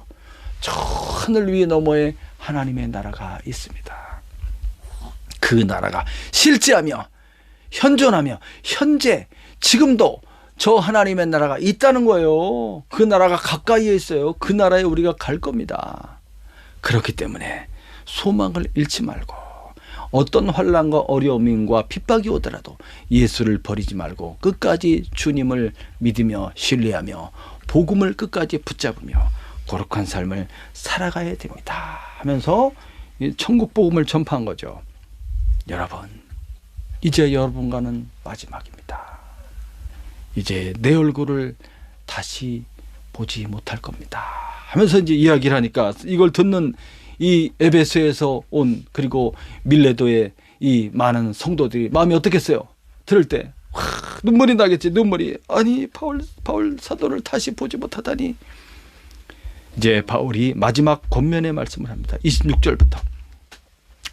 저 하늘 위에 너머에 하나님의 나라가 있습니다. 그 나라가 실제하며 현존하며 현재 지금도 저 하나님의 나라가 있다는 거예요. 그 나라가 가까이에 있어요. 그 나라에 우리가 갈 겁니다. 그렇기 때문에 소망을 잃지 말고 어떤 환난과 어려움과 핍박이 오더라도 예수를 버리지 말고 끝까지 주님을 믿으며 신뢰하며 복음을 끝까지 붙잡으며 거룩한 삶을 살아가야 됩니다 하면서 천국 복음을 전파한 거죠. 여러분, 이제 여러분과는 마지막입니다. 이제 내 얼굴을 다시 보지 못할 겁니다 하면서 이제 이야기를 하니까 이걸 듣는 이 에베소에서 온 그리고 밀레도의 이 많은 성도들이 마음이 어떻겠어요? 들을 때 눈물이 나겠지. 눈물이. 아니 바울 사도를 다시 보지 못하다니. 이제 바울이 마지막 권면의 말씀을 합니다. 26절부터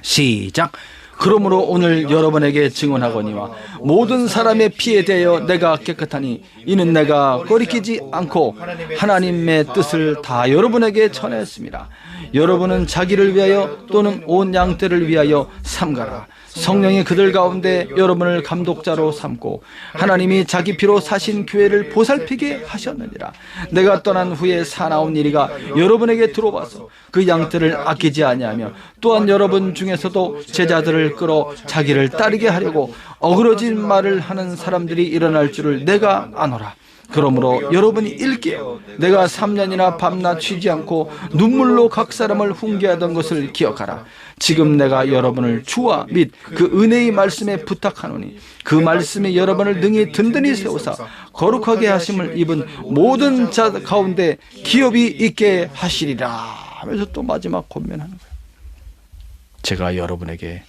시작. 그러므로 오늘 여러분에게 증언하거니와 모든 사람의 피에 대하여 내가 깨끗하니 이는 내가 거리끼지 않고 하나님의 뜻을 다 여러분에게 전했습니다. 여러분은 자기를 위하여 또는 온 양떼를 위하여 삼가라. 성령이 그들 가운데 여러분을 감독자로 삼고 하나님이 자기 피로 사신 교회를 보살피게 하셨느니라. 내가 떠난 후에 사나운 이리가 여러분에게 들어와서 그 양떼를 아끼지 아니하며 또한 여러분 중에서도 제자들을 끌어 자기를 따르게 하려고 어그러진 말을 하는 사람들이 일어날 줄을 내가 아노라. 그러므로 여러분이 일깨어 내가 3년이나 밤낮 쉬지 않고 눈물로 각 사람을 훈계하던 것을 기억하라. 지금 내가 여러분을 주와 및 그 은혜의 말씀에 부탁하노니 그 말씀이 여러분을 능히 든든히 세우사 거룩하게 하심을 입은 모든 자 가운데 기업이 있게 하시리라 하면서 또 마지막 권면하는 거예요. 제가 여러분에게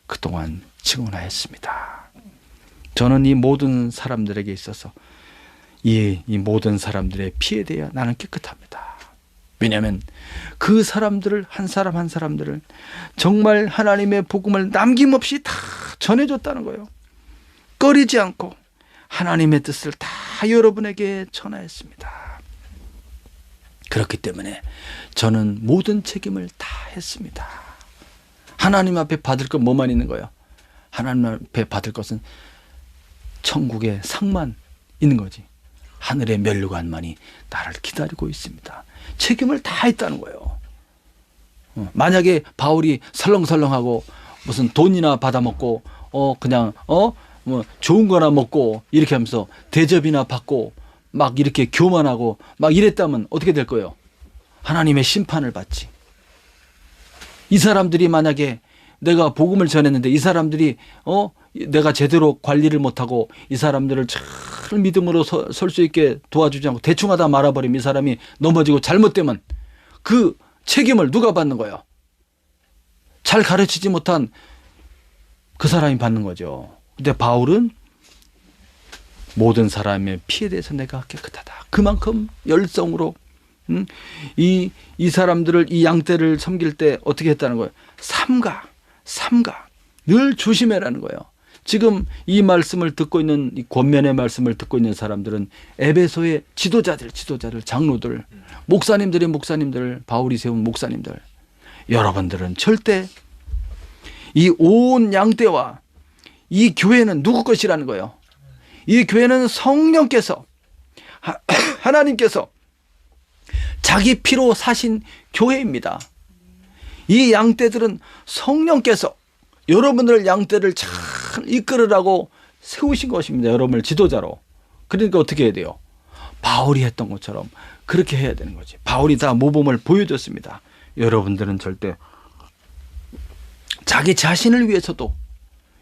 그동안 증언하였습니다. 저는 이 모든 사람들에게 있어서 이 모든 사람들의 피에 대해 나는 깨끗합니다. 왜냐하면 그 사람들을 한 사람 한 사람들을 정말 하나님의 복음을 남김없이 다 전해줬다는 거예요. 꺼리지 않고 하나님의 뜻을 다 여러분에게 전하였습니다. 그렇기 때문에 저는 모든 책임을 다 했습니다. 하나님 앞에 받을 건 뭐만 있는 거예요? 하나님 앞에 받을 것은 천국의 상만 있는 거지. 하늘의 면류관만이 나를 기다리고 있습니다. 책임을 다 했다는 거예요. 만약에 바울이 설렁설렁하고 무슨 돈이나 받아먹고 그냥 뭐 좋은 거나 먹고 이렇게 하면서 대접이나 받고 막 이렇게 교만하고 막 이랬다면 어떻게 될 거예요? 하나님의 심판을 받지. 이 사람들이 만약에 내가 복음을 전했는데 이 사람들이 내가 제대로 관리를 못하고 이 사람들을 잘 믿음으로 설 수 있게 도와주지 않고 대충 하다 말아버리면 이 사람이 넘어지고 잘못되면 그 책임을 누가 받는 거예요? 잘 가르치지 못한 그 사람이 받는 거죠. 근데 바울은 모든 사람의 피에 대해서 내가 깨끗하다. 그만큼 열성으로 이 사람들을 이 양떼를 섬길 때 어떻게 했다는 거예요? 삼가 늘 조심해라는 거예요. 지금 이 말씀을 듣고 있는 이 권면의 말씀을 듣고 있는 사람들은 에베소의 지도자들, 장로들, 목사님들, 바울이 세운 목사님들, 여러분들은 절대 이 온 양떼와 이 교회는 누구 것이라는 거예요? 이 교회는 성령께서 하나님께서 자기 피로 사신 교회입니다. 이 양떼들은 성령께서 여러분들 양떼를 잘 이끌으라고 세우신 것입니다. 여러분을 지도자로. 그러니까 어떻게 해야 돼요? 바울이 했던 것처럼 그렇게 해야 되는 거지. 바울이 다 모범을 보여줬습니다. 여러분들은 절대 자기 자신을 위해서도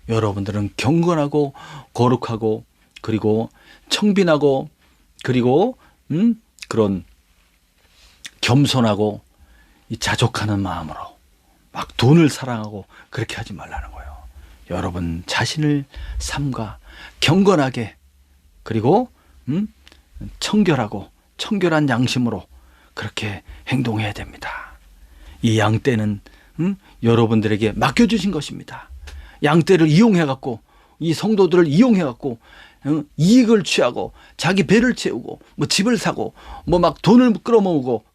여러분들은 경건하고 거룩하고 그리고 청빈하고 그리고 그런 겸손하고 이 자족하는 마음으로 막 돈을 사랑하고 그렇게 하지 말라는 거예요. 여러분 자신을 삼가 경건하게 그리고 청결한 양심으로 그렇게 행동해야 됩니다. 이 양떼는 여러분들에게 맡겨주신 것입니다. 양떼를 이용해갖고 이 성도들을 이용해갖고 이익을 취하고 자기 배를 채우고 뭐 집을 사고 뭐 막 돈을 끌어모으고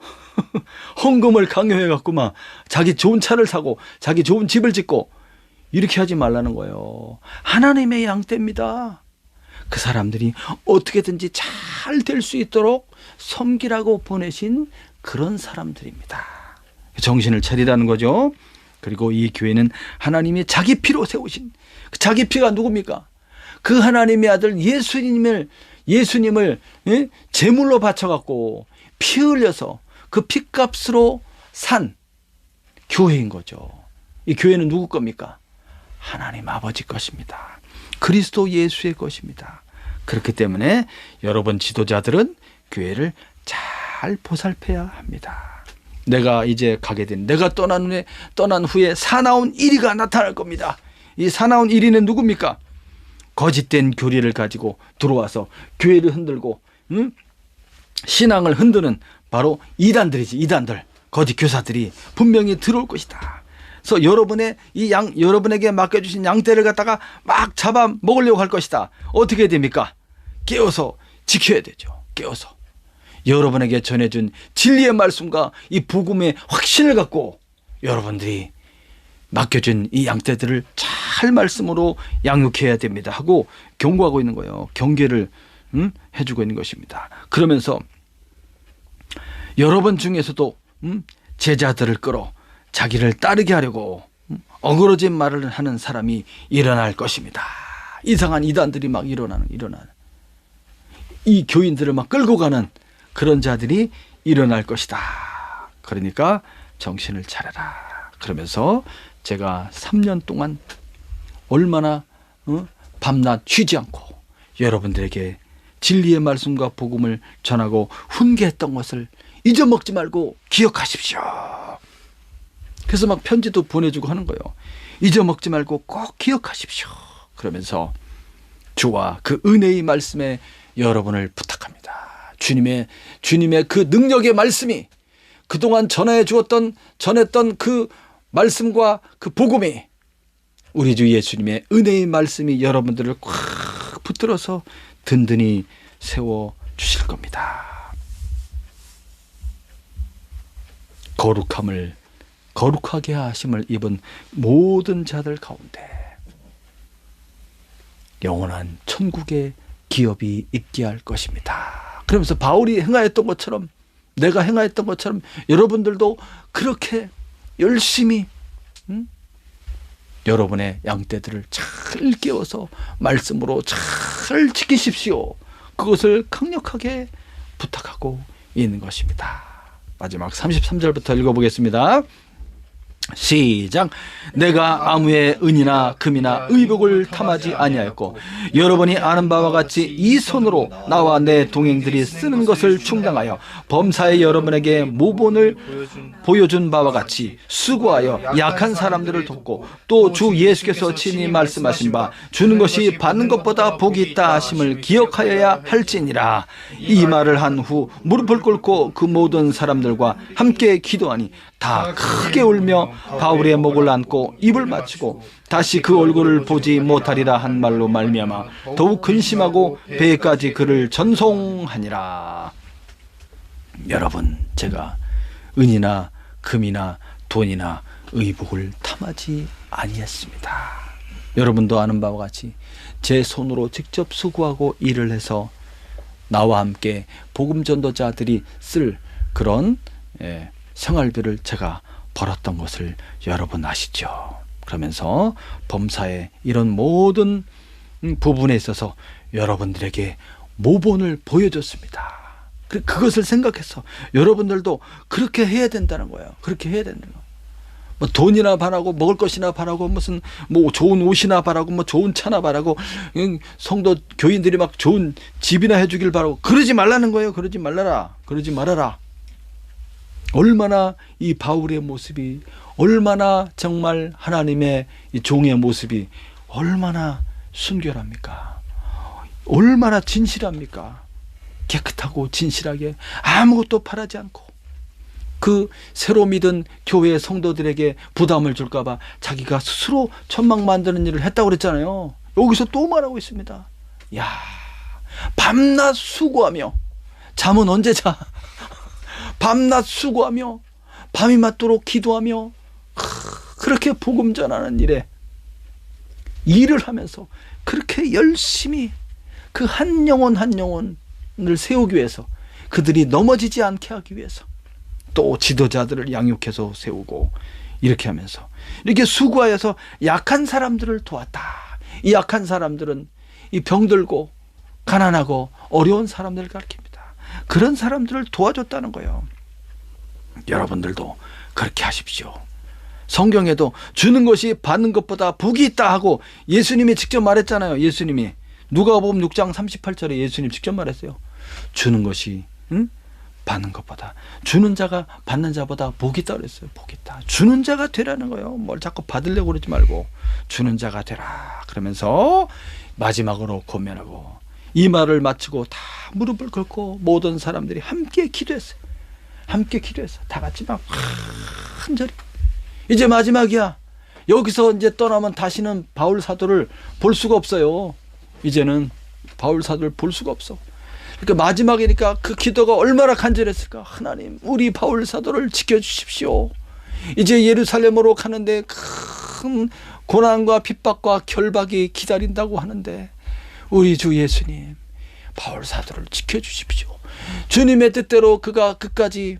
헌금을 강요해갖고 막 자기 좋은 차를 사고 자기 좋은 집을 짓고 이렇게 하지 말라는 거예요. 하나님의 양떼입니다. 그 사람들이 어떻게든지 잘 될 수 있도록 섬기라고 보내신 그런 사람들입니다. 정신을 차리라는 거죠. 그리고 이 교회는 하나님이 자기 피로 세우신 자기 피가 누굽니까? 그 하나님의 아들 예수님을 제물로 바쳐갖고 피 흘려서 그 피값으로 산 교회인 거죠. 이 교회는 누구 겁니까? 하나님 아버지 것입니다. 그리스도 예수의 것입니다. 그렇기 때문에 여러분 지도자들은 교회를 잘 보살펴야 합니다. 내가 이제 가게 된, 내가 떠난 후에 사나운 이리가 나타날 겁니다. 이 사나운 이리는 누굽니까? 거짓된 교리를 가지고 들어와서 교회를 흔들고 신앙을 흔드는 바로 이단들이지. 이단들, 거짓 교사들이 분명히 들어올 것이다. 그래서 여러분에게 맡겨주신 양떼를 갖다가 막 잡아 먹으려고 할 것이다. 어떻게 됩니까? 깨어서 지켜야 되죠. 깨어서. 여러분에게 전해준 진리의 말씀과 이 복음의 확신을 갖고 여러분들이 맡겨준 이 양떼들을 잘 말씀으로 양육해야 됩니다 하고 경고하고 있는 거예요. 경계를 해주고 있는 것입니다. 그러면서 여러분 중에서도 제자들을 끌어 자기를 따르게 하려고 어그러진 말을 하는 사람이 일어날 것입니다. 이상한 이단들이 막 일어나는 이 교인들을 막 끌고 가는 그런 자들이 일어날 것이다. 그러니까 정신을 차려라. 그러면서 제가 3년 동안 얼마나 밤낮 쉬지 않고 여러분들에게 진리의 말씀과 복음을 전하고 훈계했던 것을 잊어먹지 말고 기억하십시오. 그래서 막 편지도 보내주고 하는 거예요. 잊어먹지 말고 꼭 기억하십시오. 그러면서 주와 그 은혜의 말씀에 여러분을 부탁합니다. 주님의 그 능력의 말씀이 그동안 전했던 그 말씀과 그 복음이 우리 주 예수님의 은혜의 말씀이 여러분들을 꽉 붙들어서 든든히 세워 주실 겁니다. 거룩하게 하심을 입은 모든 자들 가운데 영원한 천국의 기업이 있게 할 것입니다. 그러면서 바울이 행하였던 것처럼 내가 행하였던 것처럼 여러분들도 그렇게 열심히 여러분의 양떼들을 잘 깨워서 말씀으로 잘 지키십시오. 그것을 강력하게 부탁하고 있는 것입니다. 마지막 33절부터 읽어보겠습니다. 시작. 내가 아무의 은이나 금이나 의복을 탐하지 아니하였고 여러분이 아는 바와 같이 이 손으로 나와 내 동행들이 쓰는 것을 충당하여 범사에 여러분에게 모본을 보여준 바와 같이 수고하여 약한 사람들을 돕고 또 주 예수께서 친히 말씀하신 바 주는 것이 받는 것보다 복이 있다 하심을 기억하여야 할지니라. 이 말을 한 후 무릎을 꿇고 그 모든 사람들과 함께 기도하니 다 크게 울며 바울의 목을 안고 입을 맞추고 다시 그 얼굴을 보지 못하리라 한 말로 말미암아 더욱 근심하고 배까지 그를 전송하니라. 여러분, 제가 은이나 금이나 돈이나 의복을 탐하지 아니했습니다. 여러분도 아는 바와 같이 제 손으로 직접 수고하고 일을 해서 나와 함께 복음 전도자들이 쓸 그런 생활비를 제가 벌었던 것을 여러분 아시죠? 그러면서 범사의 이런 모든 부분에 있어서 여러분들에게 모본을 보여줬습니다. 그것을 생각해서 여러분들도 그렇게 해야 된다는 거예요. 그렇게 해야 된다는 거예요. 뭐 돈이나 바라고 먹을 것이나 바라고 무슨 뭐 좋은 옷이나 바라고 뭐 좋은 차나 바라고 성도 교인들이 막 좋은 집이나 해주길 바라고 그러지 말라는 거예요. 그러지 말아라. 얼마나 이 바울의 모습이 얼마나 정말 하나님의 이 종의 모습이 얼마나 순결합니까? 얼마나 진실합니까? 깨끗하고 진실하게 아무것도 바라지 않고 그 새로 믿은 교회의 성도들에게 부담을 줄까 봐 자기가 스스로 천막 만드는 일을 했다고 그랬잖아요. 여기서 또 말하고 있습니다. 야, 밤낮 수고하며 잠은 언제 자? 밤낮 수고하며 밤이 맞도록 기도하며 그렇게 복음 전하는 일을 하면서 그렇게 열심히 그 한 영혼 한 영혼을 세우기 위해서 그들이 넘어지지 않게 하기 위해서 또 지도자들을 양육해서 세우고 이렇게 하면서 이렇게 수고하여서 약한 사람들을 도왔다. 이 약한 사람들은 이 병들고 가난하고 어려운 사람들을 가리킵니다. 그런 사람들을 도와줬다는 거예요. 여러분들도 그렇게 하십시오. 성경에도 주는 것이 받는 것보다 복이 있다 하고 예수님이 직접 말했잖아요. 예수님이 누가복음 6장 38절에 예수님 직접 말했어요. 주는 것이 받는 것보다 주는 자가 받는 자보다 복이 있다 그랬어요. 복이 있다. 주는 자가 되라는 거예요. 뭘 자꾸 받으려고 그러지 말고 주는 자가 되라. 그러면서 마지막으로 고면하고 이 말을 마치고 다 무릎을 꿇고 모든 사람들이 함께 기도했어요. 다 같이 막 한절히 이제 마지막이야. 여기서 이제 떠나면 다시는 바울 사도를 볼 수가 없어요. 이제는 바울 사도를 볼 수가 없어. 그러니까 마지막이니까 그 기도가 얼마나 간절했을까. 하나님, 우리 바울 사도를 지켜주십시오. 이제 예루살렘으로 가는데 큰 고난과 핍박과 결박이 기다린다고 하는데 우리 주 예수님, 바울 사도를 지켜주십시오. 주님의 뜻대로 그가 끝까지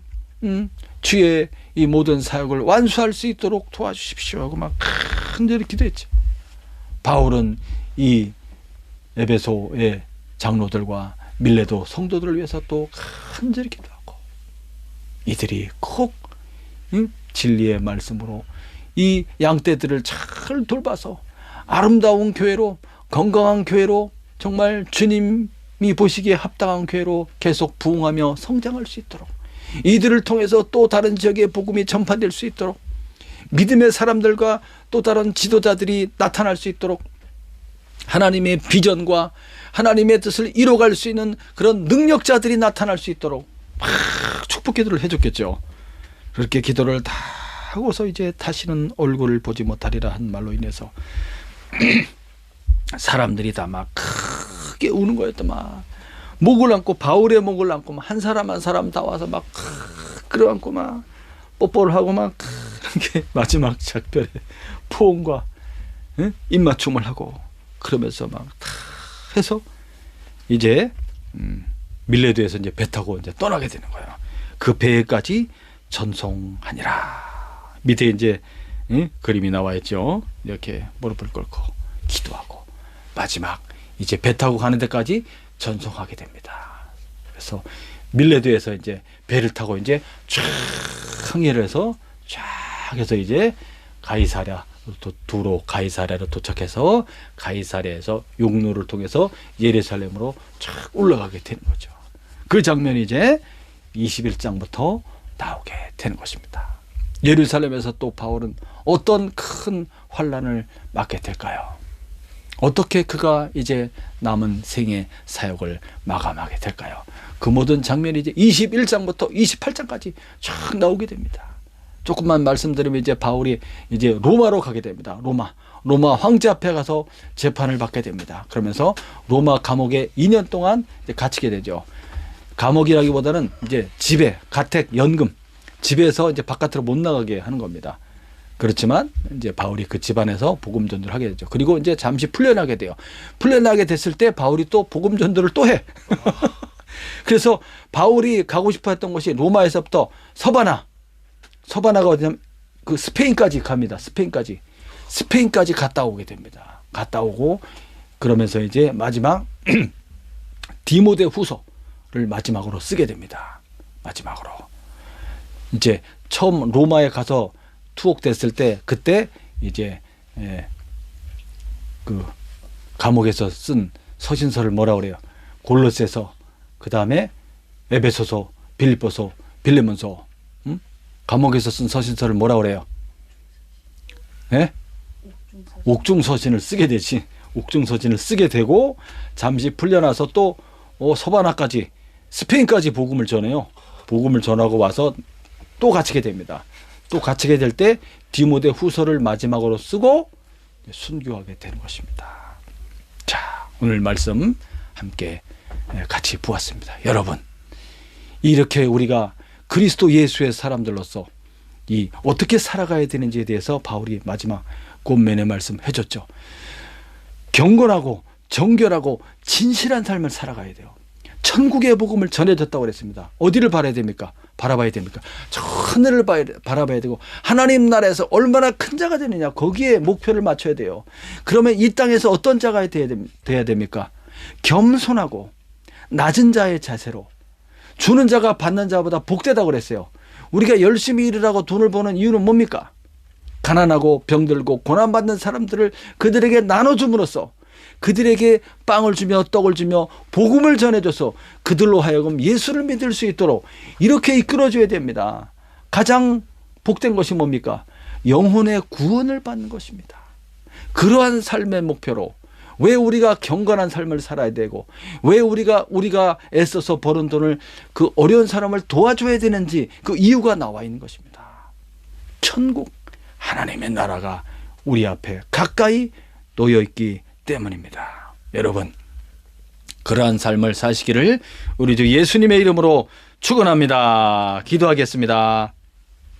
주의 이 모든 사역을 완수할 수 있도록 도와주십시오 하고 막 간절히 기도했죠. 바울은 이 에베소의 장로들과 밀레도 성도들을 위해서 또 간절히 기도하고, 이들이 꼭 진리의 말씀으로 이 양떼들을 잘 돌봐서 아름다운 교회로, 건강한 교회로, 정말 주님이 보시기에 합당한 교회로 계속 부흥하며 성장할 수 있도록, 이들을 통해서 또 다른 지역에 복음이 전파될 수 있도록, 믿음의 사람들과 또 다른 지도자들이 나타날 수 있도록, 하나님의 비전과 하나님의 뜻을 이뤄갈 수 있는 그런 능력자들이 나타날 수 있도록 막 축복 기도를 해줬겠죠. 그렇게 기도를 다 하고서 이제 다시는 얼굴을 보지 못하리라 한 말로 인해서 사람들이 다 막 크게 우는 거였다. 막 목을 안고, 바울의 목을 안고 막 한 사람 한 사람 다 와서 막 끌어안고 막 뽀뽀를 하고 막 이렇게 마지막 작별의 포옹과 입맞춤을 하고 그러면서 막 다 해서 이제 밀레도에서 이제 배 타고 이제 떠나게 되는 거예요. 그 배까지 전송하니라. 밑에 이제 그림이 나와 있죠. 이렇게 무릎을 꿇고 기도하고 마지막 이제 배 타고 가는 데까지 전송하게 됩니다. 그래서 밀레도에서 이제 배를 타고 이제 쫙 항해를 해서 쫙 해서 이제 가이사랴 두로 가이사랴로 도착해서 가이사랴에서 육로를 통해서 예루살렘으로 쫙 올라가게 되는 거죠. 그 장면이 이제 21장부터 나오게 되는 것입니다. 예루살렘에서 또 바울은 어떤 큰 환난을 맞게 될까요? 어떻게 그가 이제 남은 생의 사역을 마감하게 될까요? 그 모든 장면이 이제 21장부터 28장까지 쫙 나오게 됩니다. 조금만 말씀드리면 이제 바울이 이제 로마로 가게 됩니다. 로마 황제 앞에 가서 재판을 받게 됩니다. 그러면서 로마 감옥에 2년 동안 이제 갇히게 되죠. 감옥이라기보다는 이제 집에 가택 연금, 집에서 이제 바깥으로 못 나가게 하는 겁니다. 그렇지만 이제 바울이 그 집안에서 복음 전도를 하게 되죠. 그리고 이제 잠시 풀려나게 돼요. 풀려나게 됐을 때 바울이 또 복음 전도를 또 해. 그래서 바울이 가고 싶어 했던 곳이 로마에서부터 서바나가 어디냐면 그 스페인까지 갑니다. 스페인까지 갔다 오게 됩니다. 갔다 오고 그러면서 이제 마지막 디모데 후서를 마지막으로 쓰게 됩니다. 마지막으로 이제 처음 로마에 가서 투옥됐을 때 그때 이제 그 감옥에서 쓴 서신서를 뭐라 그래요? 골로새서, 그 다음에 에베소서, 빌립보서, 빌레몬서, 감옥에서 쓴 서신서를 뭐라 그래요? 네? 옥중서신을 쓰게 되지. 옥중서신을 쓰게 되고 잠시 풀려나서 또 서바나까지, 스페인까지 복음을 전해요. 복음을 전하고 와서 또 갇히게 됩니다. 또 갇히게 될 때 디모데 후서를 마지막으로 쓰고 순교하게 되는 것입니다. 자, 오늘 말씀 함께 같이 보았습니다. 여러분, 이렇게 우리가 그리스도 예수의 사람들로서 이 어떻게 살아가야 되는지에 대해서 바울이 마지막 권면의 말씀 해줬죠. 경건하고 정결하고 진실한 삶을 살아가야 돼요. 천국의 복음을 전해줬다고 그랬습니다. 어디를 바라봐야 됩니까? 저 하늘을 바라봐야 되고 하나님 나라에서 얼마나 큰 자가 되느냐, 거기에 목표를 맞춰야 돼요. 그러면 이 땅에서 어떤 자가 돼야 됩니까? 겸손하고 낮은 자의 자세로, 주는 자가 받는 자보다 복되다고 그랬어요. 우리가 열심히 일을 하고 돈을 버는 이유는 뭡니까? 가난하고 병들고 고난받는 사람들을 그들에게 나눠줌으로써, 그들에게 빵을 주며 떡을 주며 복음을 전해줘서 그들로 하여금 예수를 믿을 수 있도록 이렇게 이끌어줘야 됩니다. 가장 복된 것이 뭡니까? 영혼의 구원을 받는 것입니다. 그러한 삶의 목표로 왜 우리가 경건한 삶을 살아야 되고 왜 우리가 애써서 버는 돈을 그 어려운 사람을 도와줘야 되는지 그 이유가 나와 있는 것입니다. 천국, 하나님의 나라가 우리 앞에 가까이 놓여 있기 때문입니다. 여러분, 그러한 삶을 사시기를 우리 주 예수님의 이름으로 축원합니다. 기도하겠습니다.